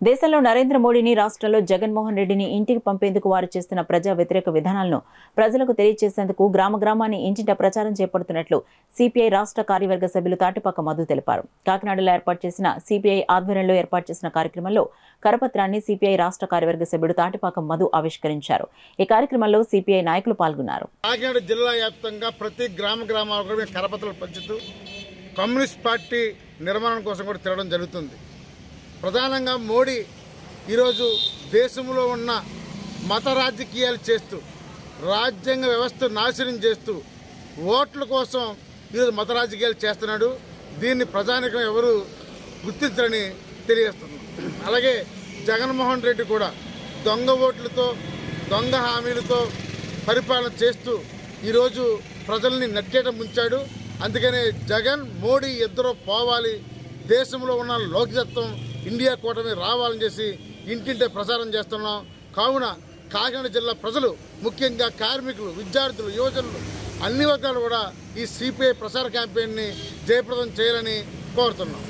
దేశంలో నరేంద్ర మోడీని, రాష్ట్రంలో జగన్మోహన్ రెడ్డిని ఇంటికి పంపేందుకు వారు చేస్తున్న ప్రజా వ్యతిరేక విధానాలను ప్రజలకు తెలియజేసేందుకు గ్రామ గ్రామాన్ని ఇంటింట ప్రచారం చేపడుతున్నట్లు సిపిఐ రాష్ట్ర కార్యవర్గ సభ్యులు తాటిపాక మధు తెలిపారు. కాకినాడలో ఏర్పాటు చేసిన సిపిఐ ఆధ్వర్యంలో ఏర్పాటు చేసిన కార్యక్రమంలో కరపత్రాన్ని సిపిఐ రాష్ట్ర కార్యవర్గ సభ్యుడు తాటిపాక మధు ఆవిష్కరించారు. ఈ కార్యక్రమంలో సిపిఐ నాయకులు పాల్గొన్నారు. కాకినాడ జిల్లా వ్యాప్తంగా ప్రతి గ్రామాలకు కరపత్రాలు పంచుతూ కమ్యూనిస్ట్ పార్టీ నిర్మాణం కోసం కూడా తిరగడం జరుగుతుంది. ప్రధానంగా మోడీ ఈరోజు దేశంలో ఉన్న మత రాజకీయాలు చేస్తూ రాజ్యాంగ వ్యవస్థ నాశనం చేస్తూ ఓట్ల కోసం ఈరోజు మత రాజకీయాలు చేస్తున్నాడు. దీన్ని ప్రజానికం ఎవరు గుర్తించాలని తెలియజేస్తున్నారు. అలాగే జగన్మోహన్ రెడ్డి కూడా దొంగ ఓట్లతో దొంగ హామీలతో పరిపాలన చేస్తూ ఈరోజు ప్రజల్ని నట్టేట ముంచాడు. అందుకనే జగన్ మోడీ ఇద్దరు పోవాలి, దేశంలో ఉన్న లోక్సత్వం ఇండియా కూటమి రావాలని చేసి ఇంటింటే ప్రచారం చేస్తున్నాం. కావున కాకినాడ జిల్లా ప్రజలు, ముఖ్యంగా కార్మికులు, విద్యార్థులు, యువజనులు అన్ని వర్గాలు కూడా ఈ సిపిఐ ప్రచార క్యాంపెయిన్ని జయప్రదం చేయాలని కోరుతున్నాం.